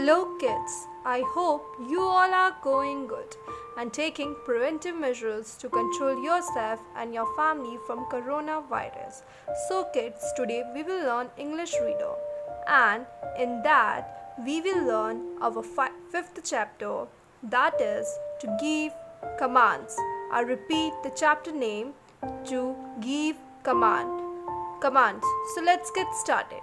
Hello kids, I hope you all are going good and taking preventive measures to control yourself and your family from coronavirus. So kids, today we will learn English Reader and in that we will learn our fifth chapter, that is to give commands. I repeat the chapter name, to give commands. So let's get started.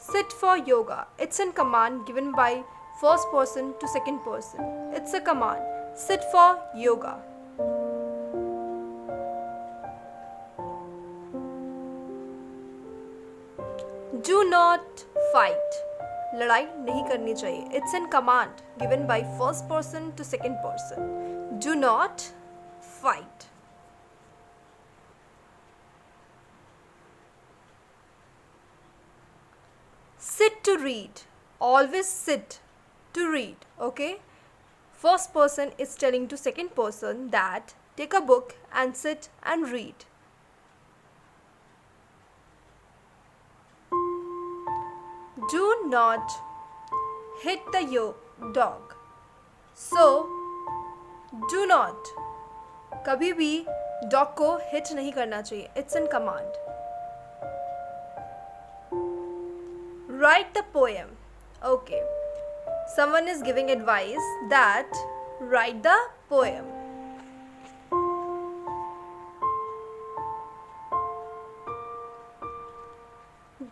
Sit for yoga. It's a command given by first person to second person. It's a command. Sit for yoga. Do not fight. लड़ाई नहीं करनी चाहिए. It's a command given by first person to second person. Do not fight. Sit to read. Always sit to read. Okay? First person is telling to second person that take a book and sit and read. Do not hit the dog. So, do not. कभी भी dog को hit नहीं करना चाहिए. It's a command. Write the poem. Okay. Someone is giving advice that write the poem.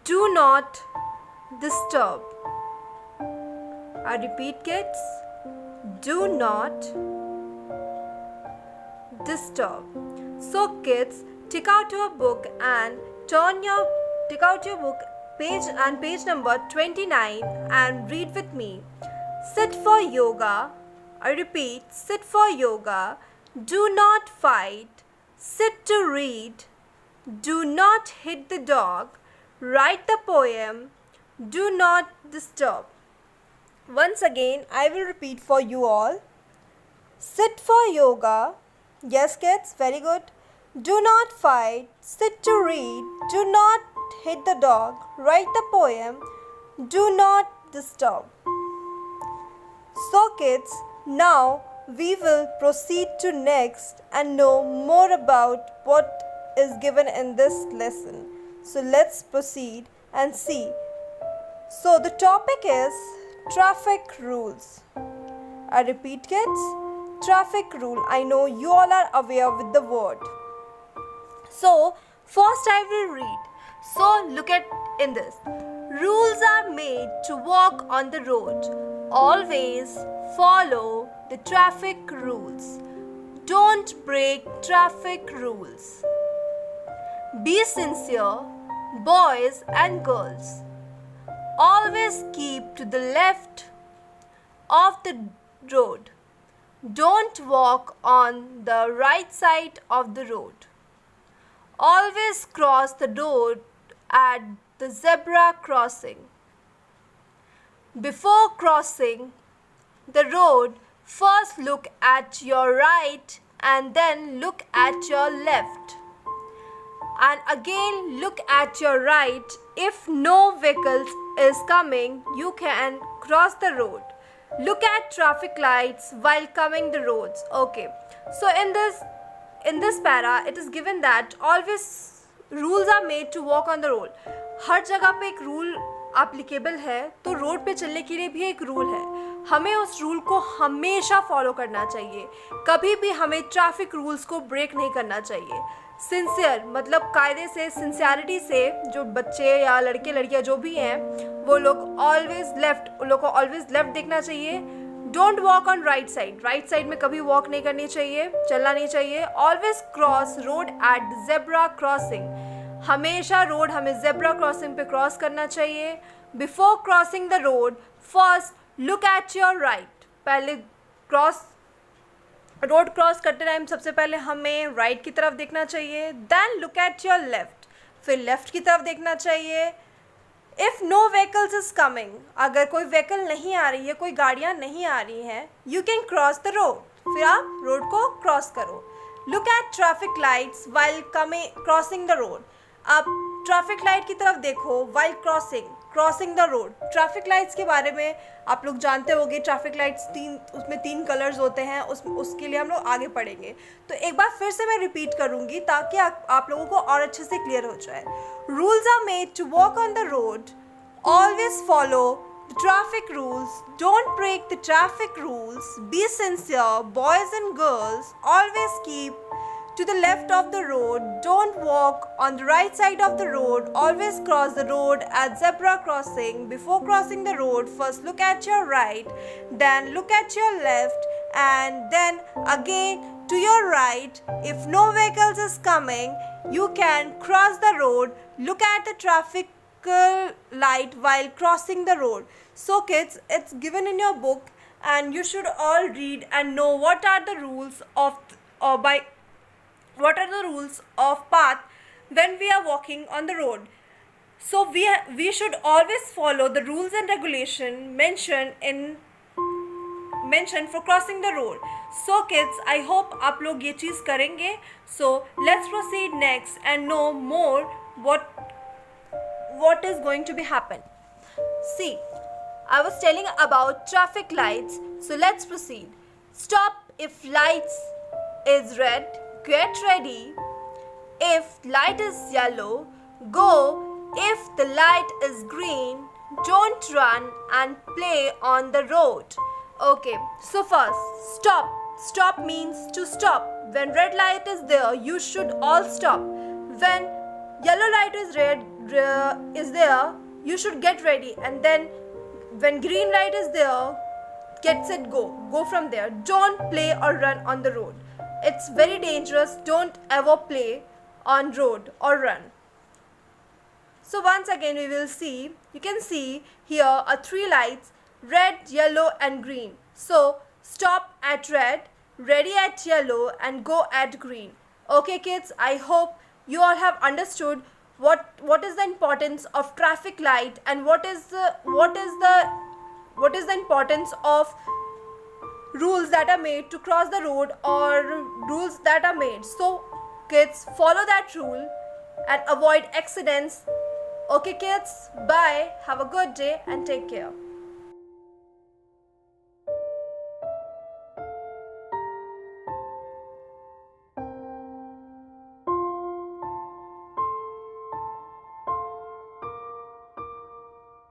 Do not disturb. I repeat kids. Do not disturb. So kids, take out your book and take out your book page number 29 and read with me. Sit for yoga. I repeat, sit for yoga. Do not fight. Sit to read. Do not hit the dog. Write the poem. Do not disturb. Once again, I will repeat for you all. Sit for yoga. Yes kids, very good. Do not fight. Sit to read. Do not hit the dog. Write the poem. Do not disturb. So kids, now we will proceed to next and know more about what is given in this lesson. So let's proceed and see. So the topic is traffic rules. I repeat kids, traffic rule. I know you all are aware with the word. So first I will read. So look at in this. Rules are made to walk on the road. Always follow the traffic rules. Don't break traffic rules. Be sincere, boys and girls. Always keep to the left of the road. Don't walk on the right side of the road. Always cross the road at the zebra crossing. Before crossing the road, first look at your right and then look at your left. And again look at your right. If no vehicles is coming, you can cross the road. Look at traffic lights while coming the roads. Okay. So in this para, it is given that always rules are made to walk on the road. हर जगह पे एक rule applicable है, तो road पे चलने के लिए भी एक रूल है. हमें उस रूल को हमेशा फॉलो करना चाहिए. कभी भी हमें ट्रैफिक रूल्स को ब्रेक नहीं करना चाहिए. सिंसियर मतलब कायदे से, सिंसियरिटी से जो बच्चे या लड़के लड़कियां जो भी हैं वो लोग ऑलवेज लेफ्ट देखना चाहिए. Don't walk on right side में कभी वॉक नहीं करनी चाहिए, चलना नहीं चाहिए. Always cross road at zebra crossing. हमेशा रोड हमें जेब्रा क्रॉसिंग पे क्रॉस करना चाहिए. Before crossing the road first look at your right. पहले रोड क्रॉस करते टाइम सबसे पहले हमें राइट की तरफ देखना चाहिए. Then look at your left, फिर लेफ्ट की तरफ देखना चाहिए. If no vehicles is coming, अगर कोई व्हीकल नहीं आ रही है, कोई गाड़ियाँ नहीं आ रही हैं, you can cross the road. फिर आप रोड को क्रॉस करो. Look at traffic lights while crossing the road. आप ट्रैफिक लाइट की तरफ देखो while crossing the road. Traffic lights के बारे में आप लोग जानते होंगे, ट्रैफिक लाइट्स उसमें 3 कलर्स होते हैं, उसके लिए हम लोग आगे पढ़ेंगे। तो एक बार फिर से मैं रिपीट करूँगी ताकि आप लोगों को और अच्छे से क्लियर हो जाए। Rules are made to walk on the road, always follow the traffic rules, don't break the traffic rules, be sincere, boys and girls, always keep to the left of the road, don't walk on the right side of the road, always cross the road at zebra crossing. Before crossing the road, first look at your right, then look at your left, and then again to your right. If no vehicles is coming, you can cross the road, look at the traffic light while crossing the road. So kids, it's given in your book and you should all read and know what are the rules of path when we are walking on the road. So we should always follow the rules and regulation mentioned for crossing the road. So kids, I hope आप लोग ये चीज़ करेंगे. So let's proceed next and know more what is going to be happen. See, I was telling about traffic lights, so let's proceed. Stop if lights is red, get ready. If light is yellow, go. If the light is green, don't run and play on the road. Okay, so first, stop. Stop means to stop. When red light is there, you should all stop. When yellow light is there, you should get ready, and then when green light is there, get set, go from there. Don't play or run on the road. It's very dangerous. Don't ever play on road or run. So once again we will see, you can see here are 3 lights, red, yellow and green. So stop at red, ready at yellow and go at green. Okay kids, I hope you all have understood what is the importance of traffic light and what is the importance of rules that are made to cross the road or rules that are made. So kids, follow that rule and avoid accidents. Okay kids, bye, have a good day and take care.